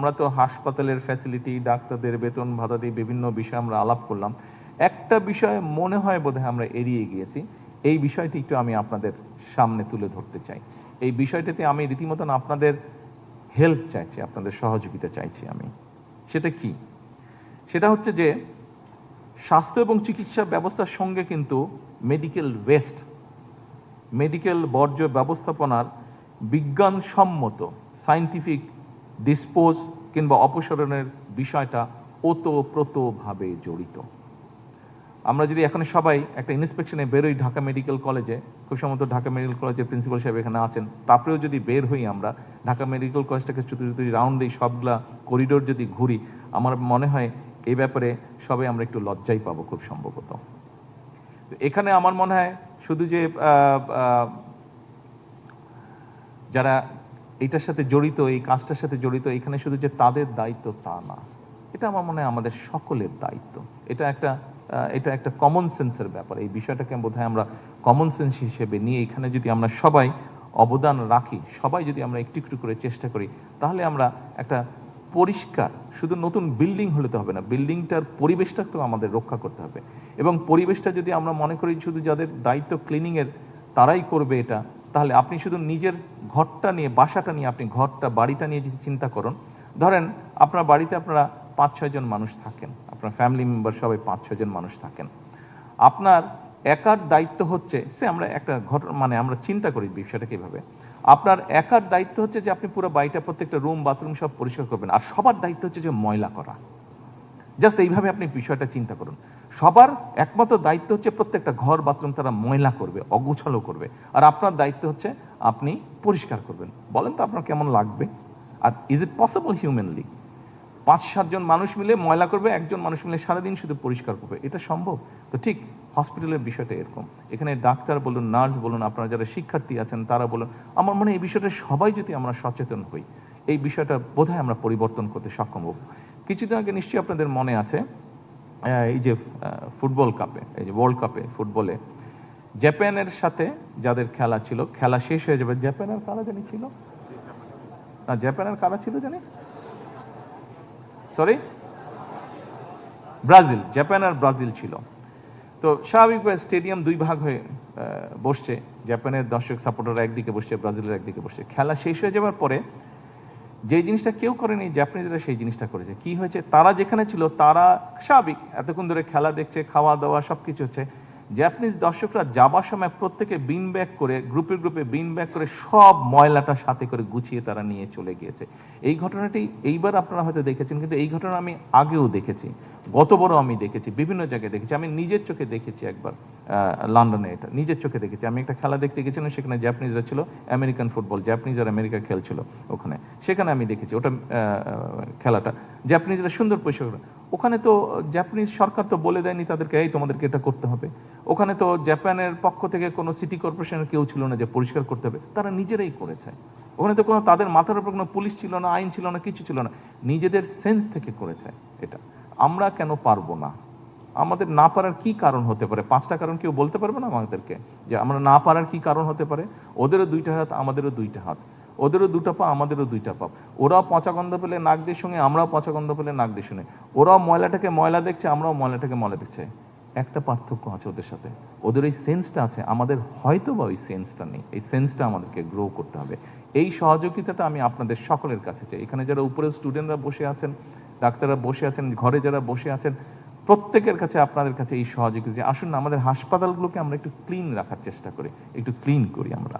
আমরা তো হাসপাতালের ফ্যাসিলিটি, ডাক্তারদের বেতন ভাতা দিয়ে বিভিন্ন বিষয় আমরা আলাপ করলাম। একটা বিষয় মনে হয় বোধহয় আমরা এড়িয়ে গিয়েছি। এই বিষয়টি একটু আমি আপনাদের সামনে তুলে ধরতে চাই। এই বিষয়টাতে আমি রীতিমতন আপনাদের হেল্প চাইছি, আপনাদের সহযোগিতা চাইছি আমি। সেটা কি? সেটা হচ্ছে যে স্বাস্থ্য এবং চিকিৎসা ব্যবস্থার সঙ্গে কিন্তু মেডিকেল ওয়েস্ট, মেডিকেল বর্জ্য ব্যবস্থাপনার বিজ্ঞানসম্মত সায়েন্টিফিক ডিসপোজ কিংবা অপসারণের বিষয়টা ওতপ্রোতভাবে জড়িত। আমরা যদি এখন সবাই একটা ইন্সপেকশনে বেরোই ঢাকা মেডিকেল কলেজে, খুব সম্ভবত ঢাকা মেডিকেল কলেজের প্রিন্সিপাল সাহেব এখানে আছেন, তারপরেও যদি বের হই আমরা ঢাকা মেডিকেল কলেজটাকে চুতুরি রাউন্ড এই সবগুলা করিডোর যদি ঘুরি, আমার মনে হয় এই ব্যাপারে সবাই আমরা একটু লজ্জাই পাবো খুব সম্ভবত। এখানে আমার মনে হয় শুধু যে যারা এইটার সাথে জড়িত, এই কাজটার সাথে জড়িত, এখানে শুধু যে তাদের দায়িত্ব তা না, এটা আমার মনে হয় আমাদের সকলের দায়িত্ব। এটা একটা কমন সেন্সের ব্যাপার। এই বিষয়টাকে বোধহয় আমরা কমন সেন্স হিসেবে নিয়ে এখানে যদি আমরা সবাই অবদান রাখি, সবাই যদি আমরা একটু একটু করে চেষ্টা করি, তাহলে আমরা একটা পরিষ্কার, শুধু নতুন বিল্ডিং হলে তো হবে না, বিল্ডিংটার পরিবেশটাকেও আমাদের রক্ষা করতে হবে। এবং পরিবেশটা যদি আমরা মনে করি শুধু যাদের দায়িত্ব ক্লিনিংয়ের তারাই করবে এটা, তাহলে আপনি শুধু নিজের ঘরটা নিয়ে, বাসাটা নিয়ে, আপনি ঘরটা, বাড়িটা নিয়ে যদি চিন্তা করুন, ধরেন আপনার বাড়িতে আপনারা 5-6 জন মানুষ থাকেন, আপনার ফ্যামিলি মেম্বার সবাই 5-6 জন মানুষ থাকেন। আপনার একার দায়িত্ব হচ্ছে, আমরা একটা ঘটনা আমরা চিন্তা করি বিষয়টা কীভাবে, আপনার একার দায়িত্ব হচ্ছে যে আপনি পুরো বাড়িটা, প্রত্যেকটা রুম বাথরুম সব পরিষ্কার করবেন, আর সবার দায়িত্ব হচ্ছে যে ময়লা করা। জাস্ট এইভাবে আপনি বিষয়টা চিন্তা করুন। সবার একমাত্র দায়িত্ব হচ্ছে প্রত্যেকটা ঘর বাথরুম তারা ময়লা করবে, অগুছালো করবে, আর আপনার দায়িত্ব হচ্ছে আপনি পরিষ্কার করবেন। বলেন তো আপনার কেমন লাগবে? আর ইজ ইট পসিবল হিউম্যানলি 5-7 জন মানুষ মিলে ময়লা করবে, একজন মানুষ মিলে সারাদিন শুধু পরিষ্কার করবে? এটা সম্ভব? তো ঠিক হসপিটালের বিষয়টা এরকম। এখানে ডাক্তার বলুন, নার্স বলুন, আপনারা যারা শিক্ষার্থী আছেন তারা বলুন, আমার মনে হয় এই বিষয়টা সবাই যদি আমরা সচেতন হই, এই বিষয়টা বোধহয় আমরা পরিবর্তন করতে সক্ষম হব। কিছুদিন আগে নিশ্চয়ই আপনাদের মনে আছে, এই যে ফুটবল কাপে, এই যে ওয়ার্ল্ড কাপে ফুটবলে জাপানের সাথে যাদের খেলা ছিল, খেলা শেষ হয়ে যাবে, জাপানের কারা জানি ছিল না, জাপানের কারা ছিল জানি, সরি ব্রাজিল, জাপান আর ব্রাজিল ছিল। তো স্বাভাবিকভাবে স্টেডিয়াম 2 ভাগ হয়ে বসছে, জাপানের দর্শক সাপোর্টাররা একদিকে বসছে, ব্রাজিলের একদিকে বসছে। খেলা শেষ হয়ে যাওয়ার পরে যে জিনিসটা কেউ করেনি, জাপানিজরা সেই জিনিসটা করেছে। কি হয়েছে, তারা যেখানে ছিল তারা স্বাভাবিক এতক্ষণ ধরে খেলা দেখছে, খাওয়া দাওয়া সব কিছু হচ্ছে, জাপানিজ দর্শকরা যাবার সময় প্রত্যেকে বিন ব্যাগ করে, গ্রুপে গ্রুপে বিন ব্যাগ করে সব ময়লাটা সাথে করে গুছিয়ে তারা নিয়ে চলে গিয়েছে। এই ঘটনাটি এইবার আপনারা হয়তো দেখেছেন, কিন্তু এই ঘটনা আমি আগেও দেখেছি, গতবারও আমি দেখেছি, বিভিন্ন জায়গায় দেখেছি, আমি নিজের চোখে দেখেছি একবার লন্ডনে, এটা নিজের চোখে দেখেছি। আমি একটা খেলা দেখতে গেছিলাম, সেখানে জাপানিজরা ছিল, আমেরিকান ফুটবল, জাপানিজ আর আমেরিকা খেলছিল ওখানে, সেখানে আমি দেখেছি ওটা খেলাটা জাপানিজরা সুন্দর পরিষ্কার। ওখানে তো জাপানিজ সরকার তো বলে দেয়নি তাদেরকে এই তোমাদেরকে এটা করতে হবে। ওখানে তো জাপানের পক্ষ থেকে কোনো সিটি কর্পোরেশনের কেউ ছিল না যে পরিষ্কার করতে হবে, তারা নিজেরাই করেছে। ওখানে তো কোনো তাদের মাথার উপর কোনো পুলিশ ছিল না, আইন ছিল না, কিছু ছিল না, নিজেদের সেন্স থেকে করেছে এটা। আমরা কেন পারবো না? আমাদের না পারার কি কারণ হতে পারে? 5টা কারণ কেউ বলতে পারবে না আমাদেরকে যে আমরা না পারার কি কারণ হতে পারে? ওদেরও 2টা হাত, আমাদেরও 2টা হাত, ওদেরও 2টা পা, আমাদেরও 2টা পা, ওরাও পচা গন্ধ পেলে নাক দিয়ে শুনে, আমরাও পচা গন্ধ পেলে নাক দিয়ে শুনে, ওরাও ময়লাটাকে ময়লা দেখছে, আমরাও ময়লাটাকে ময়লা দেখছে। একটা পার্থক্য আছে ওদের সাথে, ওদের ওই সেন্সটা আছে, আমাদের হয়তো বা ওই সেন্সটা নেই। এই সেন্সটা আমাদেরকে গ্রো করতে হবে। এই সহযোগিতাটা আমি আপনাদের সকলের কাছে চাই। এখানে যারা উপরে স্টুডেন্টরা বসে আছেন, ডাক্তাররা বসে আছেন, ঘরে যারা বসে আছেন, প্রত্যেকের কাছে, আপনাদের কাছে এই সহযোগিতা যে আসুন না আমাদের হাসপাতালগুলোকে আমরা একটু ক্লিন রাখার চেষ্টা করি, একটু ক্লিন করি আমরা।